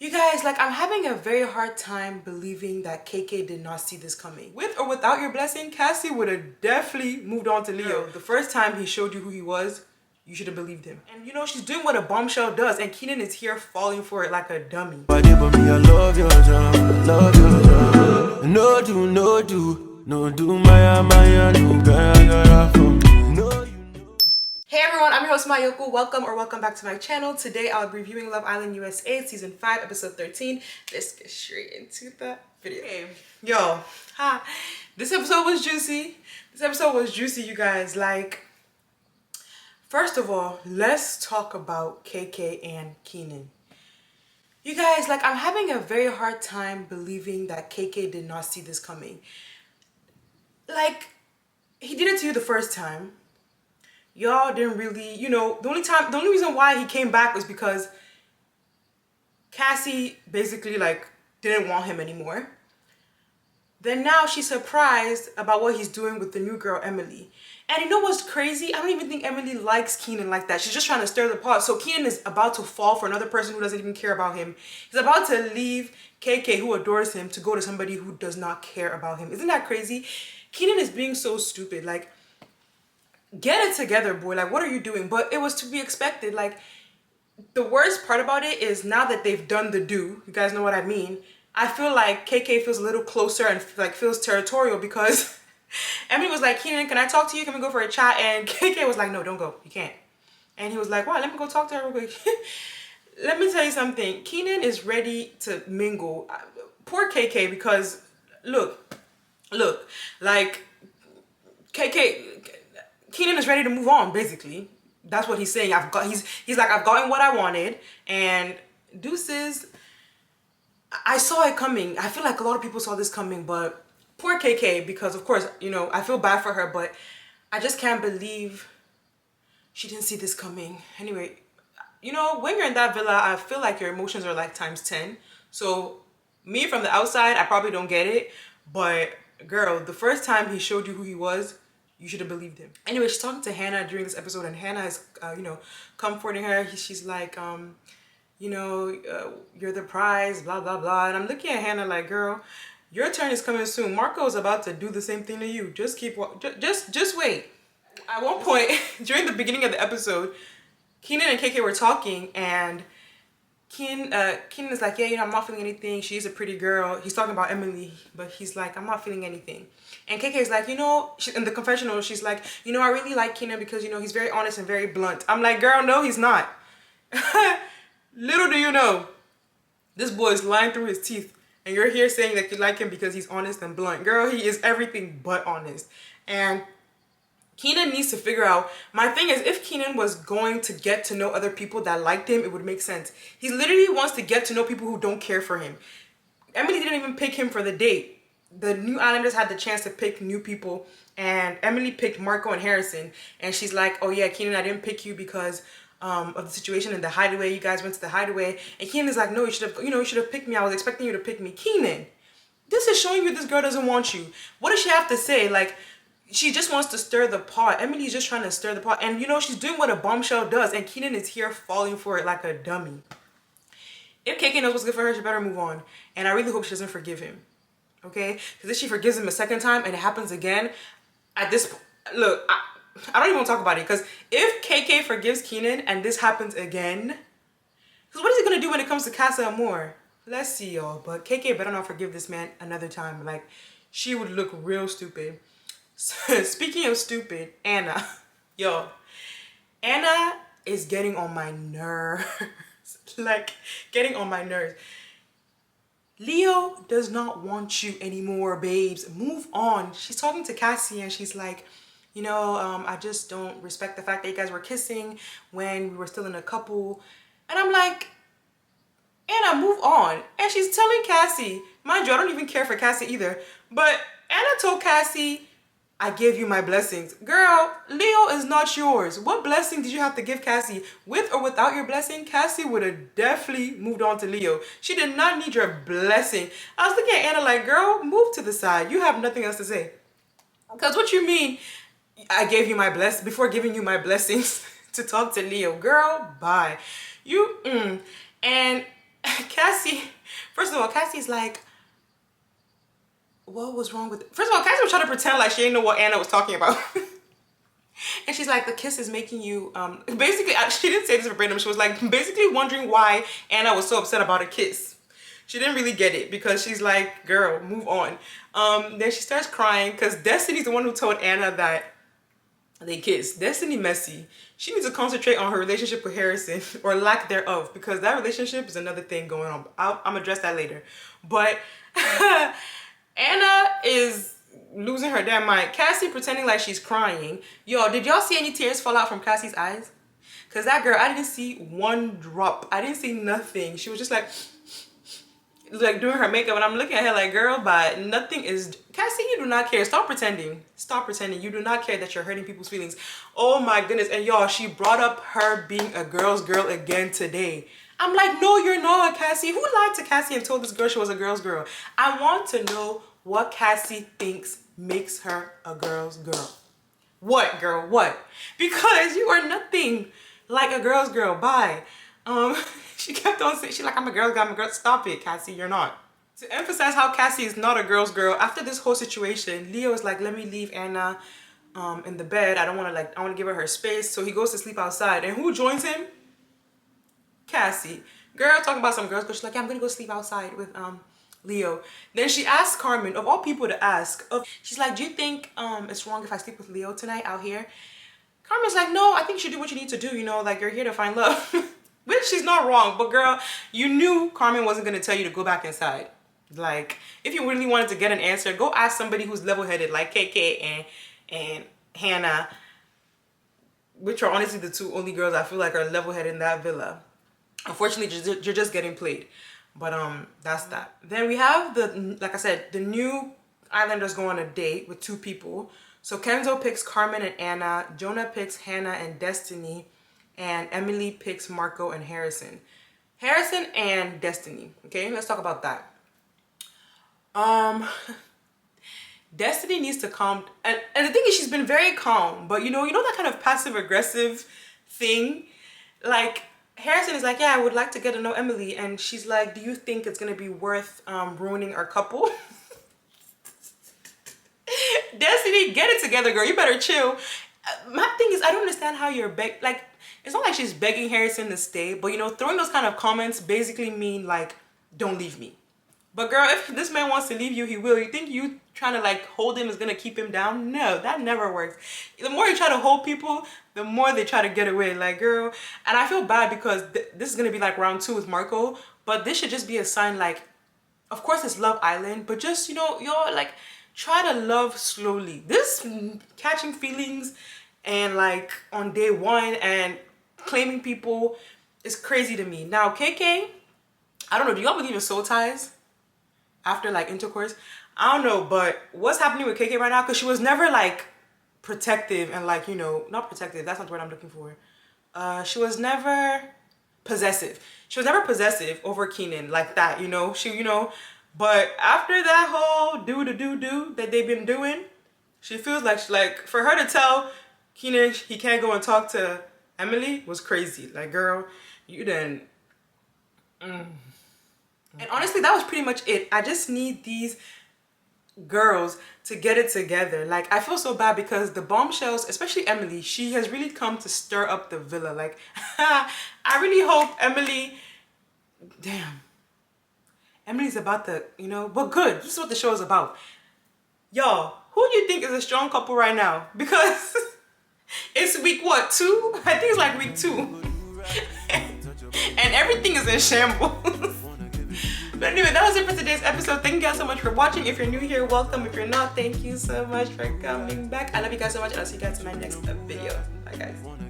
You guys, like, I'm having a very hard time believing that KK did not see this coming. With or without your blessing, Kassy would have definitely moved on to Leo. The first time he showed you who he was, you should have believed him. And you know, she's doing what a bombshell does, and Keenan is here falling for it like a dummy. I love your job, love your job. No do, no do, no do, Maya, no gaya, no. Hey everyone, I'm your host Mayoko. Welcome back to my channel. Today I'll be reviewing Love Island USA Season 5, Episode 13. Let's get straight into the video. Okay. Yo, this episode was juicy. You guys. Like, first of all, let's talk about KK and Keenan. You guys, like, I'm having a very hard time believing that KK did not see this coming. Like, he did it to you the first time. Y'all didn't really, you know, the only reason why he came back was because Kassy basically, like, didn't want him anymore. Then now she's surprised about what he's doing with the new girl, Emily. And you know what's crazy? I don't even think Emily likes Keenan like that. She's just trying to stir the pot. So Keenan is about to fall for another person who doesn't even care about him. He's about to leave KK, who adores him, to go to somebody who does not care about him. Isn't that crazy? Keenan is being so stupid. Like, get it together, boy. Like, what are you doing? But it was to be expected. Like, the worst part about it is now that they've done the do, you guys know what I mean, I feel like KK feels a little closer and like feels territorial because Emily was like, Keenan, can I talk to you? Can we go for a chat? And KK was like, no, don't go. You can't. And he was like, wow, let me go talk to her real quick. Let me tell you something. Keenan is ready to mingle. Poor KK, because look, like, Keenan is ready to move on, basically. That's what he's saying. He's like, I've gotten what I wanted, and deuces. I saw it coming. I feel like a lot of people saw this coming, but poor KK, because of course, you know, I feel bad for her, but I just can't believe she didn't see this coming. Anyway, you know, when you're in that villa, I feel like your emotions are like times 10. So me from the outside, I probably don't get it, but girl, the first time he showed you who he was, you should have believed him. Anyway, she's talking to Hannah during this episode, and Hannah is, you know, comforting her. She's like, you know, you're the prize, blah, blah, blah. And I'm looking at Hannah like, girl, your turn is coming soon. Marco is about to do the same thing to you. Just keep, just wait. At one point, during the beginning of the episode, Keenan and KK were talking, and Keenan is like, yeah, you know, I'm not feeling anything. She's a pretty girl. He's talking about Emily, but he's like, I'm not feeling anything. And KK is like, you know, in the confessional, she's like, you know, I really like Keenan because, you know, he's very honest and very blunt. I'm like, girl, no, he's not. Little do you know, this boy is lying through his teeth, and you're here saying that you like him because he's honest and blunt. Girl, he is everything but honest. And Keenan needs to figure out, my thing is, if Keenan was going to get to know other people that liked him, it would make sense. He literally wants to get to know people who don't care for him. Emily didn't even pick him for the date. The new Islanders had the chance to pick new people, and Emily picked Marco and Harrison. And she's like, oh yeah, Keenan, I didn't pick you because of the situation in the hideaway. You guys went to the hideaway. And Keenan is like, no, you should have picked me. I was expecting you to pick me. Keenan, this is showing you this girl doesn't want you. What does she have to say? Like, she just wants to stir the pot. Emily's just trying to stir the pot. And, you know, she's doing what a bombshell does. And Keenan is here falling for it like a dummy. If KK knows what's good for her, she better move on. And I really hope she doesn't forgive him. Okay? Because if she forgives him a second time and it happens again, at this point, look, I don't even want to talk about it. Because if KK forgives Keenan and this happens again, because what is he going to do when it comes to Casa and more? Let's see, y'all. But KK better not forgive this man another time. Like, she would look real stupid. Speaking of stupid, Anna. Yo, Anna is getting on my nerves. Like, getting on my nerves. Leo does not want you anymore, babes. Move on. She's talking to Kassy, and she's like, you know, I just don't respect the fact that you guys were kissing when we were still in a couple. And I'm like, Anna, move on. And she's telling Kassy, mind you, I don't even care for Kassy either, but Anna told Kassy, I gave you my blessings. Girl, Leo is not yours. What blessing did you have to give Kassy? With or without your blessing, Kassy would have definitely moved on to Leo. She did not need your blessing. I was looking at Anna like, girl, move to the side. You have nothing else to say. Because what you mean, I gave you my blessing before giving you my blessings to talk to Leo. Girl, bye. And Kassy First of all, Cassie's like, what was wrong with it? First of all, Cassie was trying to pretend like she didn't know what Anna was talking about. And she's like, the kiss is making you, basically, she didn't say this verbatim. She was like, basically wondering why Anna was so upset about a kiss. She didn't really get it because she's like, girl, move on. Then she starts crying because Destiny's the one who told Anna that they kissed. Destiny messy. She needs to concentrate on her relationship with Harrison or lack thereof, because that relationship is another thing going on. I'm gonna address that later. But Anna is losing her damn mind. Cassie pretending like she's crying. Yo, did y'all see any tears fall out from Cassie's eyes? Because that girl, I didn't see one drop. I didn't see nothing. She was just like doing her makeup, and I'm looking at her like, girl, but nothing is. Cassie, you do not care. Stop pretending. Stop pretending. You do not care that you're hurting people's feelings. Oh my goodness. And y'all, she brought up her being a girl's girl again today. I'm like, no, you're not, Cassie. Who lied to Cassie and told this girl she was a girl's girl? I want to know what Cassie thinks makes her a girl's girl. What, girl? What? Because you are nothing like a girl's girl. Bye. She kept on saying, she's like, I'm a girl's girl, I'm a girl. Stop it, Cassie, you're not. To emphasize how Cassie is not a girl's girl, after this whole situation, Leo is like, let me leave Anna in the bed. I want to give her space. So he goes to sleep outside. And who joins him? Cassie. Girl talking about some girls, she's like, yeah, I'm gonna go sleep outside with Leo. Then she asks Carmen, of all people to ask, she's like, do you think it's wrong if I sleep with Leo tonight out here? Carmen's like, no, I think you should do what you need to do, you know, like, you're here to find love. Which she's not wrong, but girl, you knew Carmen wasn't gonna tell you to go back inside. Like, if you really wanted to get an answer, go ask somebody who's level-headed, like KK and Hannah, which are honestly the two only girls I feel like are level-headed in that villa. Unfortunately, you're just getting played. But that's that. Then we have like I said, the new Islanders go on a date with two people. So Kenzo picks Carmen and Anna, Jonah picks Hannah and Destiny, and Emily picks Marco and Harrison. Harrison and Destiny. Okay, let's talk about that. Destiny needs to calm, and the thing is, she's been very calm, but you know that kind of passive aggressive thing. Like, Harrison is like, yeah, I would like to get to know Emily, and she's like, do you think it's gonna be worth ruining our couple? Destiny, get it together, girl. You better chill. My thing is, I don't understand how you're like, it's not like she's begging Harrison to stay, but you know, throwing those kind of comments basically mean like, don't leave me. But girl, if this man wants to leave you, he will. You think you trying to like hold him is gonna keep him down? No, that never works. The more you try to hold people, the more they try to get away. Like, girl, and I feel bad because this is gonna be like round 2 with Marco, but this should just be a sign, like, of course it's Love Island, but just, you know, you're like, try to love slowly. This catching feelings and like on day 1 and claiming people is crazy to me. Now, KK, I don't know, do y'all believe in soul ties after like intercourse? I don't know, but what's happening with KK right now? Because she was never like protective and like, you know, not protective, that's not the word I'm looking for. She was never possessive. She was never possessive over Keenan like that, you know? But after that whole do that they've been doing, she feels like for her to tell Keenan he can't go and talk to Emily was crazy. Like, girl, you done. And honestly, that was pretty much it. I just need these girls to get it together. Like, I feel so bad because the bombshells, especially Emily, she has really come to stir up the villa. Like, I really hope Emily, damn, Emily's about to, you know, but good. This is what the show is about. Y'all, who do you think is a strong couple right now? Because it's week what, 2? I think it's like week 2. And everything is in shambles. But anyway, that was it for today's episode. Thank you guys so much for watching. If you're new here, welcome. If you're not, thank you so much for coming back. I love you guys so much, and I'll see you guys in my next video. Bye, guys.